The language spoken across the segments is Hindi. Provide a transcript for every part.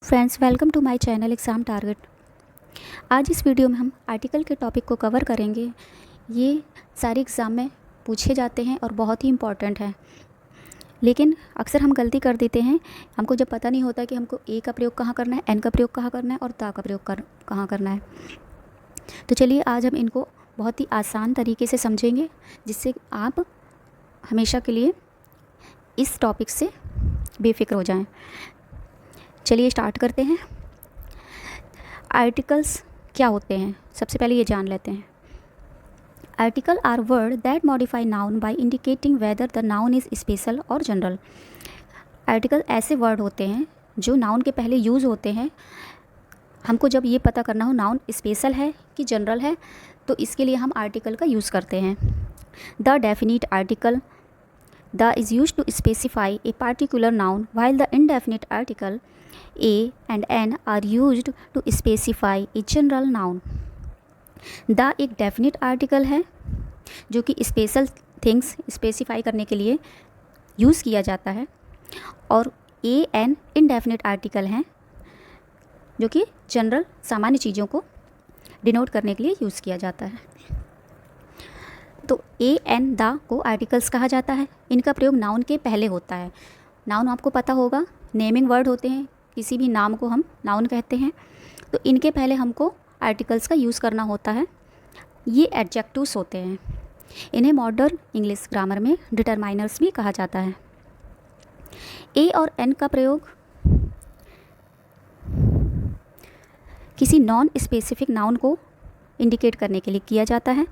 Friends, welcome to my channel exam target. आज इस वीडियो में हम आर्टिकल के टॉपिक को कवर करेंगे। ये सारे एग्ज़ाम में पूछे जाते हैं और बहुत ही इम्पॉर्टेंट है, लेकिन अक्सर हम गलती कर देते हैं। हमको जब पता नहीं होता कि हमको ए का प्रयोग कहाँ करना है, एन का प्रयोग कहाँ करना है और दा का प्रयोग कहाँ करना है। तो चलिए आज हम इनको बहुत ही आसान तरीके से समझेंगे, जिससे आप हमेशा के लिए इस टॉपिक से बेफिक्र हो जाएं। चलिए स्टार्ट करते हैं। आर्टिकल्स क्या होते हैं, सबसे पहले ये जान लेते हैं। Article are word that modify noun by indicating whether the noun is special or general. Article ऐसे वर्ड होते हैं जो नाउन के पहले यूज़ होते हैं। हमको जब ये पता करना हो नाउन स्पेशल है कि जनरल है, तो इसके लिए हम आर्टिकल का यूज़ करते हैं। The definite article the is used to specify a particular noun, while the indefinite article a and n are used to specify a general noun. the एक definite article है जो कि स्पेशल थिंग्स स्पेसिफाई करने के लिए यूज़ किया जाता है, और a n indefinite article हैं जो कि जनरल सामान्य चीज़ों को डिनोट करने के लिए यूज़ किया जाता है। तो ए एन द को आर्टिकल्स कहा जाता है। इनका प्रयोग नाउन के पहले होता है। नाउन आपको पता होगा, नेमिंग वर्ड होते हैं, किसी भी नाम को हम नाउन कहते हैं। तो इनके पहले हमको आर्टिकल्स का यूज़ करना होता है। ये एडजेक्टिव्स होते हैं। इन्हें मॉडर्न इंग्लिश ग्रामर में डिटरमाइनर्स भी कहा जाता है। ए और एन का प्रयोग किसी नॉन स्पेसिफिक नाउन को इंडिकेट करने के लिए किया जाता है,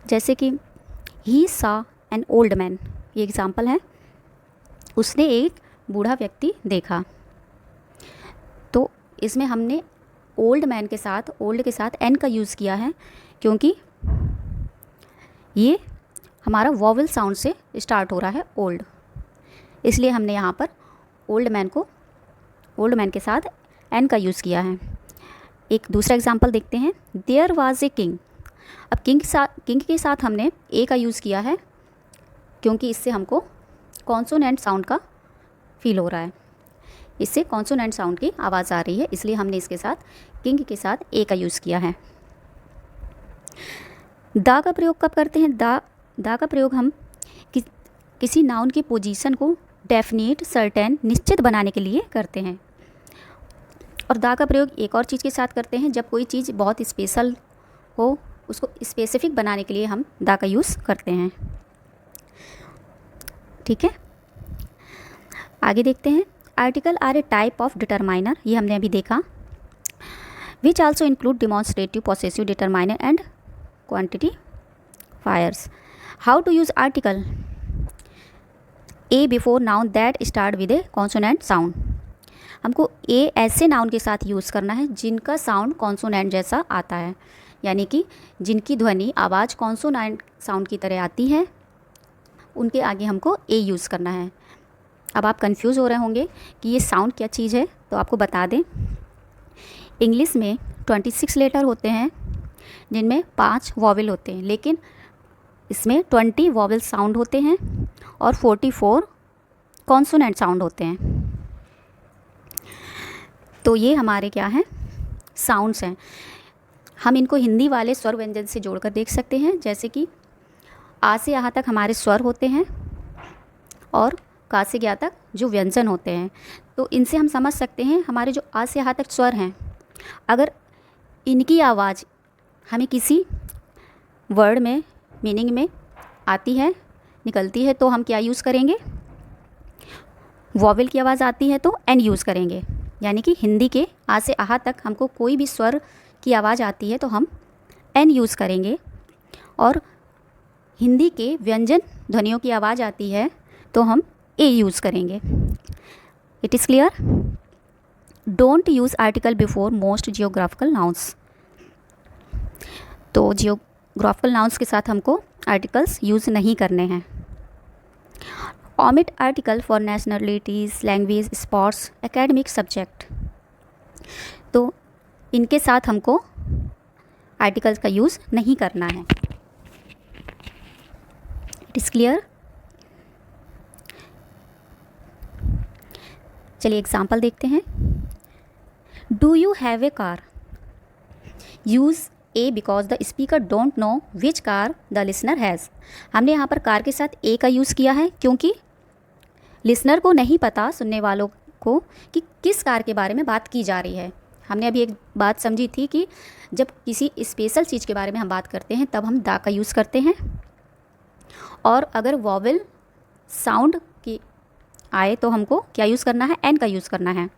जैसे कि ही सा एन ओल्ड मैन, ये एग्ज़ाम्पल है। उसने एक बूढ़ा व्यक्ति देखा। तो इसमें हमने ओल्ड मैन के साथ, ओल्ड के साथ एन का यूज़ किया है, क्योंकि ये हमारा वॉवल साउंड से स्टार्ट हो रहा है ओल्ड, इसलिए हमने यहाँ पर ओल्ड मैन के साथ एन का यूज़ किया है। एक दूसरा एग्ज़ाम्पल देखते हैं। There was a king. अब किंग के साथ हमने ए का यूज़ किया है, क्योंकि इससे हमको कॉन्सोनेंट साउंड का फील हो रहा है। इससे कॉन्सोनेंट साउंड की आवाज़ आ रही है, इसलिए हमने इसके साथ किंग के साथ ए का यूज़ किया है। दा का प्रयोग कब करते हैं? दा का प्रयोग हम किसी नाउन की पोजीशन को डेफिनेट, सर्टेन, निश्चित बनाने के लिए करते हैं। और दा का प्रयोग एक और चीज़ के साथ करते हैं, जब कोई चीज़ बहुत स्पेशल हो, उसको स्पेसिफिक बनाने के लिए हम दा का यूज़ करते हैं। ठीक है, आगे देखते हैं। Article are a type of determiner, ये हमने अभी देखा। Which also include demonstrative, possessive determiner and quantifiers. How to use article a before noun that start with a consonant sound. हमको ए ऐसे नाउन के साथ यूज़ करना है जिनका साउंड कॉन्सोनेंट जैसा आता है, यानी कि जिनकी ध्वनि, आवाज़ कॉन्सोनेंट साउंड की तरह आती है, उनके आगे हमको ए यूज़ करना है। अब आप कंफ्यूज हो रहे होंगे कि ये साउंड क्या चीज़ है, तो आपको बता दें। इंग्लिश में 26 लेटर होते हैं, जिनमें 5 वॉवेल होते हैं, लेकिन इसमें 20 वॉवेल साउंड होते हैं और 44 कॉन्सोनेंट साउंड होते हैं। तो ये हमारे क्या हैं? साउंड्स हैं। हम इनको हिंदी वाले स्वर व्यंजन से जोड़कर देख सकते हैं, जैसे कि आ से यहाँ तक हमारे स्वर होते हैं और का से ज्ञा तक जो व्यंजन होते हैं। तो इनसे हम समझ सकते हैं हमारे जो आ से यहाँ तक स्वर हैं, अगर इनकी आवाज़ हमें किसी वर्ड में, मीनिंग में आती है, निकलती है, तो हम क्या यूज़ करेंगे? वॉवेल की आवाज़ आती है तो एन यूज़ करेंगे, यानी कि हिंदी के आ से आहा तक हमको कोई भी स्वर की आवाज़ आती है तो हम एन यूज़ करेंगे, और हिंदी के व्यंजन ध्वनियों की आवाज़ आती है तो हम ए यूज़ करेंगे। It is clear? Don't use article before most geographical nouns. तो जियोग्राफिकल नाउन्स के साथ हमको आर्टिकल्स यूज़ नहीं करने हैं। Omit article for nationalities, language, sports, academic subject. तो इनके साथ हमको आर्टिकल्स का यूज़ नहीं करना है। It is clear? चलिए एग्जाम्पल देखते हैं। Do you have a car? Use A because the speaker don't know which car the listener has. हमने यहाँ पर कार के साथ ए का यूज़ किया है क्योंकि लिसनर को नहीं पता, सुनने वालों को, कि किस कार के बारे में बात की जा रही है। हमने अभी एक बात समझी थी कि जब किसी स्पेशल चीज़ के बारे में हम बात करते हैं तब हम दा का यूज़ करते हैं, और अगर वॉवेल साउंड की आए तो हमको क्या यूज़ करना है? एन का यूज़ करना है।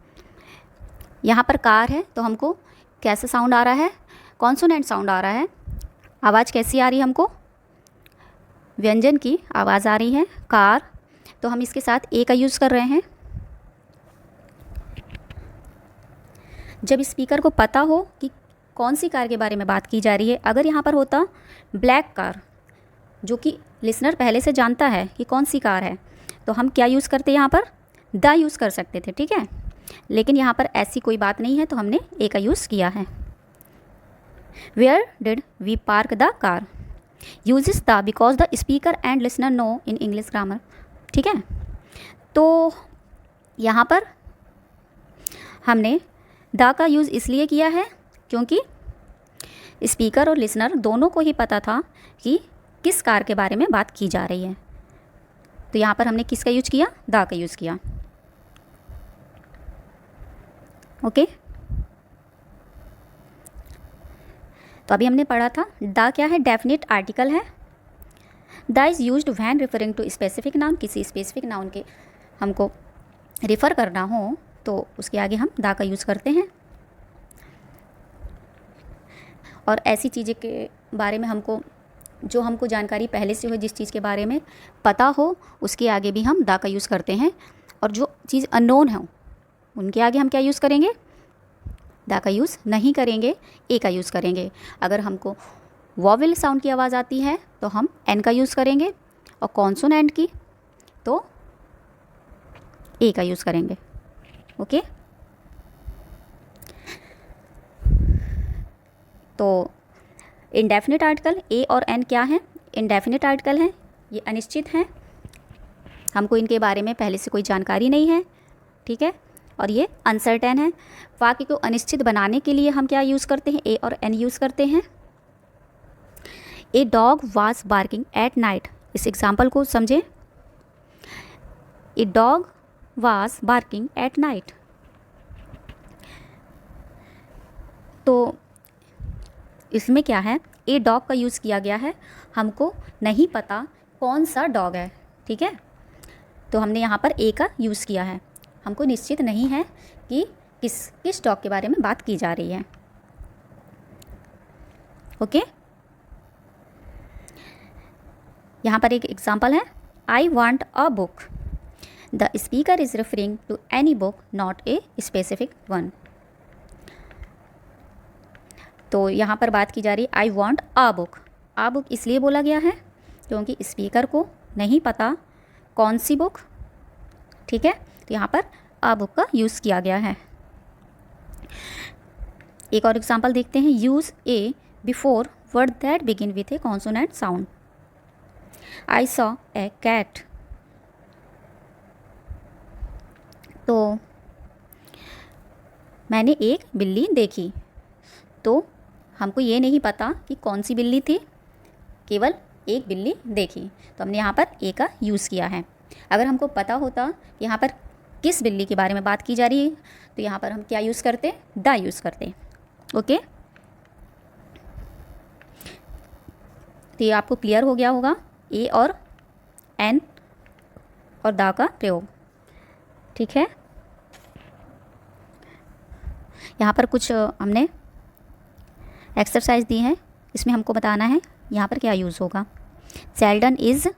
यहाँ पर कार है तो हमको कैसा साउंड आ रहा है? कॉन्सोनेंट साउंड आ रहा है। आवाज़ कैसी आ रही है हमको? व्यंजन की आवाज़ आ रही है। कार, तो हम इसके साथ ए का यूज़ कर रहे हैं। जब स्पीकर को पता हो कि कौन सी कार के बारे में बात की जा रही है, अगर यहाँ पर होता ब्लैक कार, जो कि लिसनर पहले से जानता है कि कौन सी कार है, तो हम क्या यूज़ करते यहाँ पर? द यूज़ कर सकते थे, ठीक है। लेकिन यहाँ पर ऐसी कोई बात नहीं है तो हमने ए का यूज़ किया है। Where did we park the car? Uses the because the speaker and listener know in English grammar, ठीक है। तो यहाँ पर हमने द का यूज़ इसलिए किया है क्योंकि स्पीकर और लिसनर दोनों को ही पता था कि किस कार के बारे में बात की जा रही है। तो यहाँ पर हमने किसका यूज किया? द का यूज़ किया। ओके, तो अभी हमने पढ़ा था द क्या है? डेफिनेट आर्टिकल है। The is used when referring to specific noun. किसी स्पेसिफिक नाउन के हमको रिफ़र करना हो तो उसके आगे हम द का यूज़ करते हैं। और ऐसी चीज़ें के बारे में जो हमको जानकारी पहले से हो, जिस चीज़ के बारे में पता हो, उसके आगे भी हम द का यूज़ करते हैं। और जो चीज़ अननोन हो उनके आगे हम क्या यूज़ करेंगे? द का यूज़ नहीं करेंगे, ए का यूज़ करेंगे। अगर हमको वॉवेल साउंड की आवाज़ आती है तो हम एन का यूज़ करेंगे, और कॉन्सोनेंट की तो ए का यूज़ करेंगे। ओके, तो इंडेफिनिट आर्टिकल ए और एन क्या है? इंडेफिनिट आर्टिकल हैं, ये अनिश्चित हैं, हमको इनके बारे में पहले से कोई जानकारी नहीं है, ठीक है। और ये अनसर्टेन है। वाक्य को अनिश्चित बनाने के लिए हम क्या यूज़ करते हैं? ए और एन यूज़ करते हैं। A dog was barking at night. इस एग्जाम्पल को समझें। A dog was barking at night. तो इसमें क्या है? ए डॉग का यूज़ किया गया है, हमको नहीं पता कौन सा डॉग है, ठीक है। तो हमने यहाँ पर ए का यूज़ किया है, हमको निश्चित नहीं है कि किस डॉग के बारे में बात की जा रही है। ओके, यहाँ पर एक एग्जाम्पल है, I want a book. The speaker is referring to any book, not a specific one. तो यहाँ पर बात की जा रही है I want a book. A book इसलिए बोला गया है क्योंकि स्पीकर को नहीं पता कौन सी बुक, ठीक है। तो यहाँ पर आ बुक का यूज़ किया गया है। एक और एग्जांपल देखते हैं, use a before word that begin with a consonant sound. I saw a cat. तो मैंने एक बिल्ली देखी, तो हमको ये नहीं पता कि कौन सी बिल्ली थी, केवल एक बिल्ली देखी, तो हमने यहाँ पर ए का यूज़ किया है। अगर हमको पता होता कि यहाँ पर किस बिल्ली के बारे में बात की जा रही है तो यहाँ पर हम क्या यूज़ करते? द यूज़ करते। ओके, तो ये आपको क्लियर हो गया होगा ए और एन और द का प्रयोग, ठीक है। यहाँ पर कुछ हमने एक्सरसाइज दी है, इसमें हमको बताना है यहाँ पर क्या यूज़ होगा। Seldon is